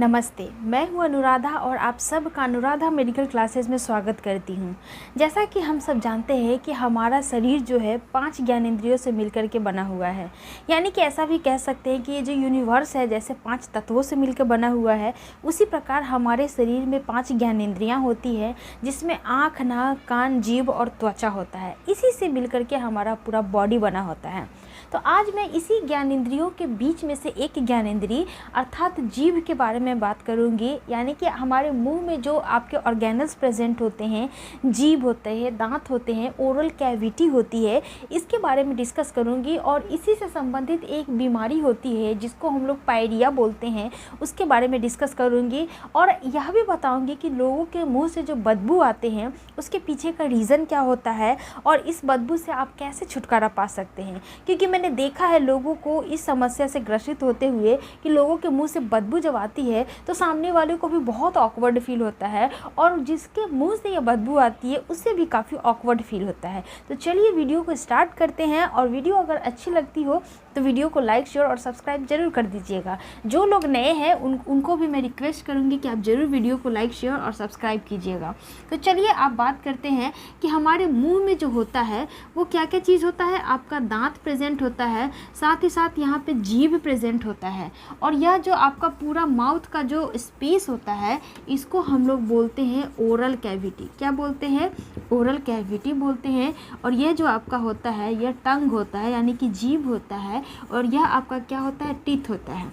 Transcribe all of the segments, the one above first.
नमस्ते, मैं हूँ अनुराधा और आप सब का अनुराधा मेडिकल क्लासेस में स्वागत करती हूँ। जैसा कि हम सब जानते हैं कि हमारा शरीर जो है 5 ज्ञानेंद्रियों से मिलकर के बना हुआ है। यानी कि ऐसा भी कह सकते हैं कि ये जो यूनिवर्स है जैसे 5 तत्वों से मिलकर बना हुआ है, उसी प्रकार हमारे शरीर में 5 ज्ञानेंद्रियाँ होती है, जिसमें आँख, नाक, कान, जीभ और त्वचा होता है। इसी से मिलकर के हमारा पूरा बॉडी बना होता है। तो आज मैं इसी ज्ञानेंद्रियों के बीच में से एक ज्ञानेंद्रिय अर्थात जीभ के बारे में बात करूंगी। यानी कि हमारे मुंह में जो आपके ऑर्गेनल्स प्रेजेंट होते हैं, जीभ होते हैं, दांत होते हैं, ओरल कैविटी होती है, इसके बारे में डिस्कस करूंगी। और इसी से संबंधित एक बीमारी होती है जिसको हम लोग पायरिया बोलते हैं, उसके बारे में डिस्कस करूंगी। और यह भी बताऊंगी कि लोगों के मुँह से जो बदबू आते हैं उसके पीछे का रीज़न क्या होता है और इस बदबू से आप कैसे छुटकारा पा सकते हैं। क्योंकि मैंने देखा है लोगों को इस समस्या से ग्रसित होते हुए कि लोगों के मुंह से बदबू जब आती है तो सामने वाले को भी बहुत ऑकवर्ड फील होता है और जिसके मुंह से ये बदबू आती है उससे भी काफ़ी ऑकवर्ड फील होता है। तो चलिए वीडियो को स्टार्ट करते हैं। और वीडियो अगर अच्छी लगती हो तो वीडियो को लाइक, शेयर और सब्सक्राइब जरूर कर दीजिएगा। जो लोग नए हैं उनको भी मैं रिक्वेस्ट करूँगी कि आप ज़रूर वीडियो को लाइक, शेयर और सब्सक्राइब कीजिएगा। तो चलिए आप बात करते हैं कि हमारे मुँह में जो होता है वो क्या क्या चीज़ होता है। आपका दांत प्रेजेंट होता है, साथ ही साथ यहाँ पे जीभ प्रेजेंट होता है। और यह जो आपका पूरा माउथ का जो स्पेस होता है इसको हम लोग बोलते हैं ओरल कैविटी। क्या बोलते हैं? ओरल कैविटी बोलते हैं। और यह जो आपका होता है यह टंग होता है, यानी कि जीभ होता है। और यह आपका क्या होता है? टीथ होता है।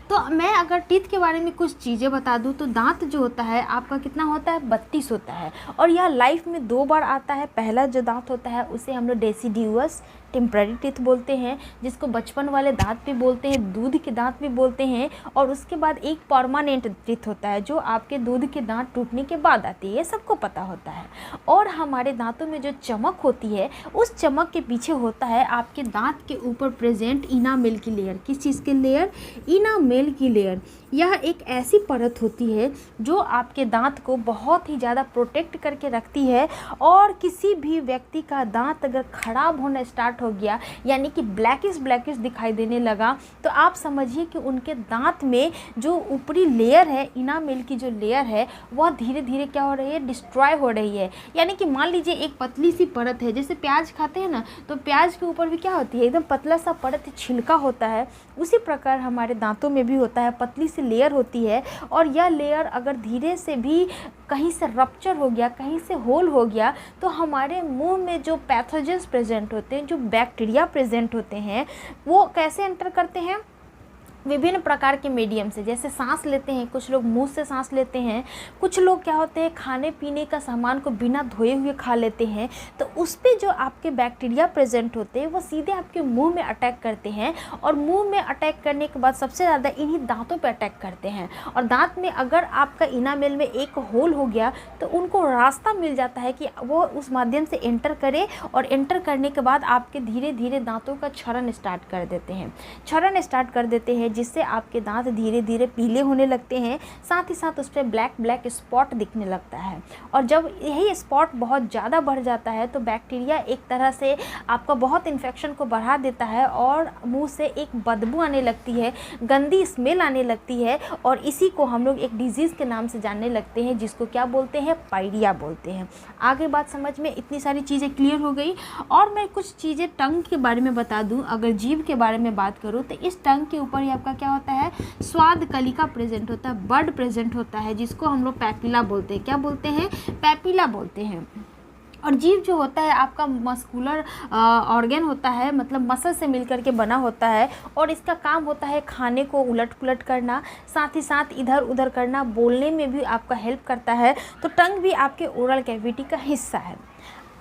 तो मैं अगर टीथ के बारे में कुछ चीज़ें बता दूं तो दांत जो होता है आपका कितना होता है? 32 होता है। और यह लाइफ में 2 बार आता है। पहला जो दांत होता है उसे हम लोग डेसिडियस टेम्पररी टीथ बोलते हैं, जिसको बचपन वाले दांत भी बोलते हैं, दूध के दांत भी बोलते हैं। और उसके बाद एक परमानेंट टीथ होता है जो आपके दूध के दांत टूटने के बाद आती है, ये सबको पता होता है। और हमारे दांतों में जो चमक होती है उस चमक के पीछे होता है आपके दांत के ऊपर प्रेजेंट इनामेल की लेयर। किस चीज़ की लेयर? इनामेल की लेयर। यह एक ऐसी परत होती है जो आपके दांत को बहुत ही ज़्यादा प्रोटेक्ट करके रखती है। और किसी भी व्यक्ति का दांत अगर खराब होना स्टार्ट हो गया, यानी कि ब्लैकिश दिखाई देने लगा, तो आप समझिए कि उनके दांत में जो ऊपरी लेयर है, इनामेल की जो लेयर है, वह धीरे धीरे क्या हो रही है? डिस्ट्रॉय हो रही है। यानी कि मान लीजिए एक पतली सी परत है, जैसे प्याज खाते हैं ना, तो प्याज के ऊपर भी क्या होती है? एकदम पतला सा परत छिलका होता है। उसी प्रकार हमारे दांतों में भी होता है, पतली सी लेयर होती है। और यह लेयर अगर धीरे से भी कहीं से रप्चर हो गया, कहीं से होल हो गया, तो हमारे मुंह में जो पैथोजेंस प्रेजेंट होते हैं, जो बैक्टीरिया प्रेजेंट होते हैं, वो कैसे एंटर करते हैं? विभिन्न प्रकार के मीडियम से। जैसे सांस लेते हैं, कुछ लोग मुंह से सांस लेते हैं, कुछ लोग क्या होते हैं खाने पीने का सामान को बिना धोए हुए खा लेते हैं। तो उस पे जो आपके बैक्टीरिया प्रेजेंट होते हैं वो सीधे आपके मुंह में अटैक करते हैं। और मुंह में अटैक करने के बाद सबसे ज़्यादा इन्हीं दांतों पे अटैक करते हैं। और दांत में अगर आपका इनामेल में एक होल हो गया तो उनको रास्ता मिल जाता है कि वो उस माध्यम से एंटर करे। और एंटर करने के बाद आपके धीरे धीरे दांतों का क्षरण स्टार्ट कर देते हैं, जिससे आपके दांत धीरे धीरे पीले होने लगते हैं। साथ ही साथ उस पर ब्लैक स्पॉट दिखने लगता है। और जब यही स्पॉट बहुत ज़्यादा बढ़ जाता है तो बैक्टीरिया एक तरह से आपका बहुत इन्फेक्शन को बढ़ा देता है और मुंह से एक बदबू आने लगती है, गंदी स्मेल आने लगती है। और इसी को हम लोग एक डिजीज़ के नाम से जानने लगते हैं, जिसको क्या बोलते हैं? पायरिया बोलते हैं। आगे बात समझ में इतनी सारी चीज़ें क्लियर हो गई। और मैं कुछ चीज़ें टंग के बारे में बता दूँ। अगर जीभ के बारे में बात करूँ तो इस टंग के ऊपर आपका क्या होता है? स्वाद कलिका प्रेजेंट होता है, बड प्रेजेंट होता है, जिसको हम लोग पैपिला बोलते हैं। क्या बोलते हैं? पैपिला बोलते हैं। और जीभ जो होता है आपका मस्कुलर ऑर्गन होता है, मतलब मसल से मिलकर के बना होता है। और इसका काम होता है खाने को उलट पुलट करना, साथ ही साथ इधर उधर करना, बोलने में भी आपका हेल्प करता है। तो टंग भी आपके ओरल कैविटी का हिस्सा है।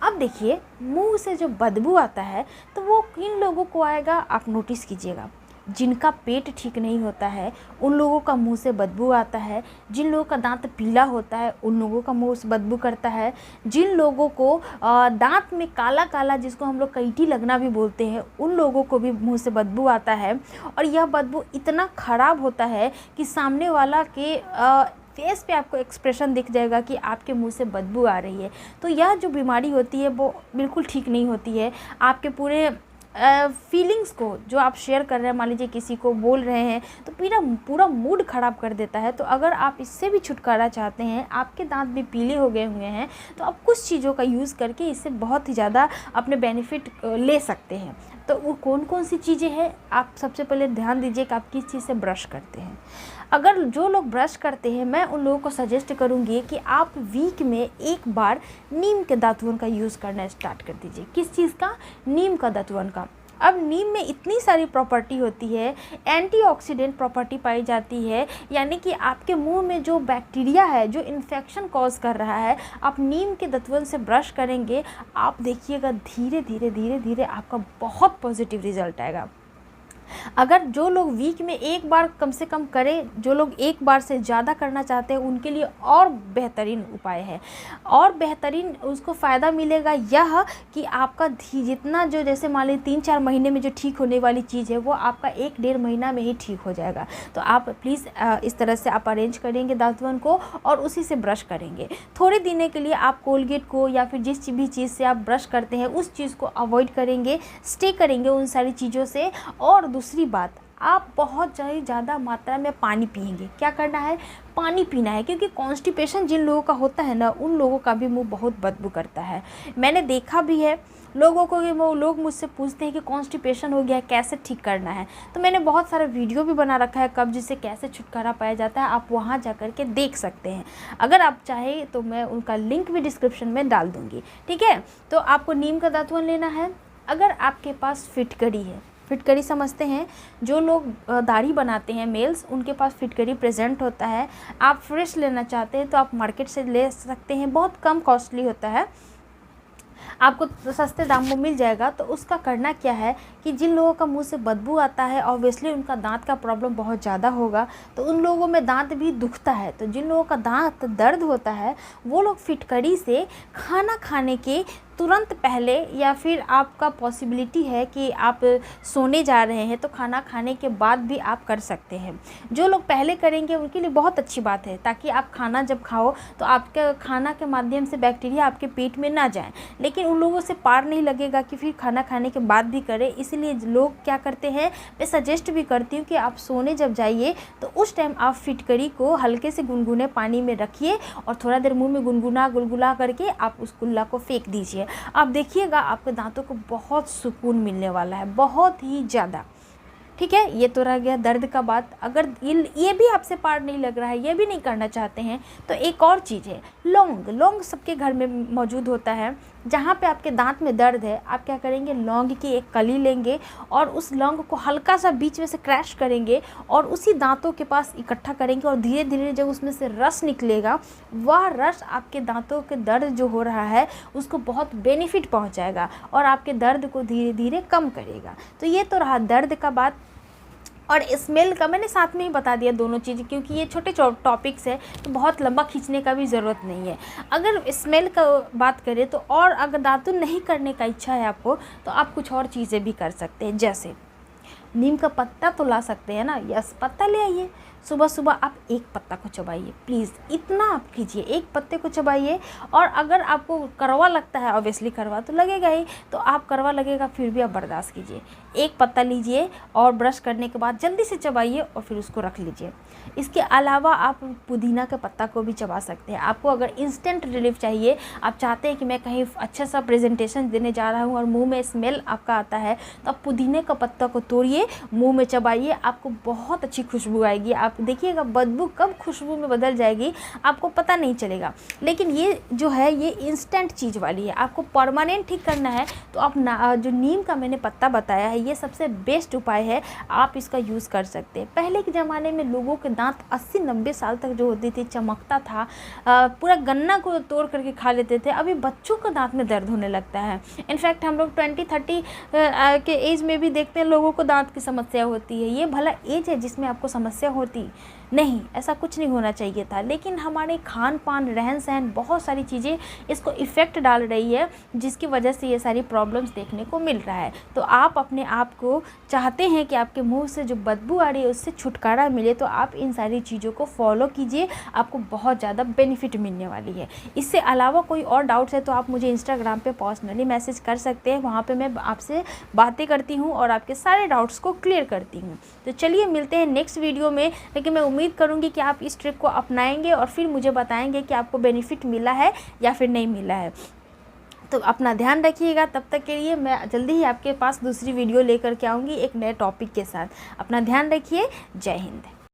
अब देखिए, मुंह से जो बदबू आता है तो वो किन लोगों को आएगा आप नोटिस कीजिएगा। जिनका पेट ठीक नहीं होता है उन लोगों का मुंह से बदबू आता है। जिन लोगों का दांत पीला होता है उन लोगों का मुंह से बदबू करता है। जिन लोगों को दांत में काला काला, जिसको हम लोग कैंची लगना भी बोलते हैं, उन लोगों को भी मुंह से बदबू आता है। और यह बदबू इतना ख़राब होता है कि सामने वाला के फेस पे आपको एक्सप्रेशन दिख जाएगा कि आपके मुंह से बदबू आ रही है। तो यह जो बीमारी होती है वो बिल्कुल ठीक नहीं होती है। आपके पूरे फीलिंग्स को जो आप शेयर कर रहे हैं, मान लीजिए किसी को बोल रहे हैं तो पूरा मूड ख़राब कर देता है। तो अगर आप इससे भी छुटकारा चाहते हैं, आपके दांत भी पीले हो गए हुए हैं, तो आप कुछ चीज़ों का यूज़ करके इससे बहुत ही ज़्यादा अपने बेनिफिट ले सकते हैं। तो वो कौन कौन सी चीज़ें हैं, आप सबसे पहले ध्यान दीजिए कि आप किस चीज़ से ब्रश करते हैं। अगर जो लोग ब्रश करते हैं, मैं उन लोगों को सजेस्ट करूंगी कि आप वीक में एक बार नीम के दातुन का यूज़ करना स्टार्ट कर दीजिए। किस चीज़ का? नीम का दातुन का। अब नीम में इतनी सारी प्रॉपर्टी होती है, एंटीऑक्सीडेंट प्रॉपर्टी पाई जाती है, यानी कि आपके मुंह में जो बैक्टीरिया है, जो इन्फेक्शन कॉज कर रहा है, आप नीम के दातुन से ब्रश करेंगे, आप देखिएगा धीरे धीरे धीरे धीरे आपका बहुत पॉजिटिव रिजल्ट आएगा। अगर जो लोग वीक में एक बार कम से कम करें, जो लोग एक बार से ज़्यादा करना चाहते हैं, उनके लिए और बेहतरीन उपाय है। और बेहतरीन उसको फ़ायदा मिलेगा यह कि आपका जितना जो, जैसे मान लीजिए 3-4 महीने में जो ठीक होने वाली चीज़ है, वो आपका 1-1.5 महीना में ही ठीक हो जाएगा। तो आप प्लीज़ इस तरह से आप अरेंज करेंगे दातुन को और उसी से ब्रश करेंगे। थोड़े दिनों के लिए आप कोलगेट को या फिर जिस भी चीज़ से आप ब्रश करते हैं उस चीज़ को अवॉइड करेंगे, स्टे करेंगे उन सारी चीज़ों से। और दूसरी बात, आप बहुत ज़्यादा मात्रा में पानी पिएंगे। क्या करना है? पानी पीना है, क्योंकि कॉन्स्टिपेशन जिन लोगों का होता है ना, उन लोगों का भी मुंह बहुत बदबू करता है। मैंने देखा भी है लोगों को, वो लोग मुझसे पूछते हैं कि कॉन्स्टिपेशन हो गया है, कैसे ठीक करना है। तो मैंने बहुत सारा वीडियो भी बना रखा है कब्ज से कैसे छुटकारा पाया जाता है, आप वहाँ जा कर के देख सकते हैं। अगर आप चाहें तो मैं उनका लिंक भी डिस्क्रिप्शन में डाल दूँगी, ठीक है। तो आपको नीम का दातुन लेना है। अगर आपके पास फिटकरी है, फिटकरी समझते हैं, जो लोग दाढ़ी बनाते हैं मेल्स, उनके पास फिटकरी प्रेजेंट होता है। आप फ्रेश लेना चाहते हैं तो आप मार्केट से ले सकते हैं, बहुत कम कॉस्टली होता है, आपको सस्ते दाम में मिल जाएगा। तो उसका करना क्या है कि जिन लोगों का मुंह से बदबू आता है, ऑब्वियसली उनका दांत का प्रॉब्लम बहुत ज़्यादा होगा, तो उन लोगों में दांत भी दुखता है। तो जिन लोगों का दांत दर्द होता है, वो लोग फिटकरी से खाना खाने के तुरंत पहले, या फिर आपका पॉसिबिलिटी है कि आप सोने जा रहे हैं तो खाना खाने के बाद भी आप कर सकते हैं। जो लोग पहले करेंगे उनके लिए बहुत अच्छी बात है, ताकि आप खाना जब खाओ तो आपके खाना के माध्यम से बैक्टीरिया आपके पेट में ना जाए। लेकिन उन लोगों से पार नहीं लगेगा कि फिर खाना खाने के बाद भी करें, इसलिए लोग क्या करते हैं, मैं सजेस्ट भी करती हूँ कि आप सोने जब जाइए तो उस टाइम आप फिटकरी को हल्के से गुनगुने पानी में रखिए और थोड़ा देर मुँह में गुलगुला करके आप उस कुल्ला को फेंक दीजिए। आप देखिएगा आपके दांतों को बहुत सुकून मिलने वाला है, बहुत ही ज़्यादा। ठीक है, ये तो रह गया दर्द का बात। अगर ये भी आपसे पार नहीं लग रहा है, ये भी नहीं करना चाहते हैं, तो एक और चीज़ है लौंग। लौंग सबके घर में मौजूद होता है। जहाँ पे आपके दांत में दर्द है, आप क्या करेंगे, लौंग की एक कली लेंगे और उस लौंग को हल्का सा बीच में से क्रैश करेंगे और उसी दांतों के पास इकट्ठा करेंगे और धीरे धीरे जब उसमें से रस निकलेगा, वह रस आपके दांतों के दर्द जो हो रहा है उसको बहुत बेनिफिट पहुँचाएगा और आपके दर्द को धीरे धीरे कम करेगा। तो ये तो रहा दर्द का बात। और स्मेल का मैंने साथ में ही बता दिया दोनों चीज़ें, क्योंकि ये छोटे टॉपिक्स है तो बहुत लंबा खींचने का भी ज़रूरत नहीं है। अगर स्मेल का बात करें तो, और अगर दातुन नहीं करने का इच्छा है आपको, तो आप कुछ और चीज़ें भी कर सकते हैं। जैसे नीम का पत्ता तो ला सकते हैं ना, यस, पत्ता ले आइए। सुबह सुबह आप एक पत्ता को चबाइए, प्लीज़ इतना आप कीजिए, एक पत्ते को चबाइए। और अगर आपको कड़वा लगता है, ऑब्वियसली कड़वा तो लगेगा ही, तो आप कड़वा लगेगा फिर भी आप बर्दाश्त कीजिए। एक पत्ता लीजिए और ब्रश करने के बाद जल्दी से चबाइए और फिर उसको रख लीजिए। इसके अलावा आप पुदीना के पत्ता को भी चबा सकते हैं। आपको अगर इंस्टेंट रिलीफ चाहिए, आप चाहते हैं कि मैं कहीं अच्छा सा प्रेजेंटेशन देने जा रहा हूँ और मुंह में स्मेल आपका आता है, तो आप पुदीने का पत्ता को तोड़िए, मुंह में चबाइए, आपको बहुत अच्छी खुशबू आएगी। आप देखिएगा बदबू कब खुशबू में बदल जाएगी आपको पता नहीं चलेगा। लेकिन ये जो है ये इंस्टेंट चीज़ वाली है। आपको परमानेंट ठीक करना है तो आप जो नीम का मैंने पत्ता बताया है, ये सबसे बेस्ट उपाय है, आप इसका यूज़ कर सकते हैं। पहले के ज़माने में लोगों के दांत 80-90 साल तक जो होती थी, चमकता था, पूरा गन्ना को तोड़ करके खा लेते थे। अभी बच्चों का दांत में दर्द होने लगता है। इनफैक्ट हम लोग 20-30 के एज में भी देखते हैं लोगों को दांत की समस्या होती है। ये भला एज है जिसमें आपको समस्या होती थी। नहीं, ऐसा कुछ नहीं होना चाहिए था, लेकिन हमारे खान पान, रहन सहन, बहुत सारी चीज़ें इसको इफ़ेक्ट डाल रही है, जिसकी वजह से ये सारी प्रॉब्लम्स देखने को मिल रहा है। तो आप अपने आप को चाहते हैं कि आपके मुंह से जो बदबू आ रही है उससे छुटकारा मिले, तो आप इन सारी चीज़ों को फॉलो कीजिए, आपको बहुत ज़्यादा बेनिफिट मिलने वाली है। इससे अलावा कोई और डाउट्स है तो आप मुझे इंस्टाग्राम पे पर्सनली मैसेज कर सकते हैं, वहाँ पे मैं आपसे बातें करती हूँ और आपके सारे डाउट्स को क्लियर करती हूँ। तो चलिए मिलते हैं नेक्स्ट वीडियो में, लेकिन मैं उम्मीद करूँगी कि आप इस ट्रिक को अपनाएंगे और फिर मुझे बताएंगे कि आपको बेनिफिट मिला है या फिर नहीं मिला है। तो अपना ध्यान रखिएगा। तब तक के लिए मैं जल्दी ही आपके पास दूसरी वीडियो लेकर के आऊँगी एक नए टॉपिक के साथ। अपना ध्यान रखिए। जय हिंद।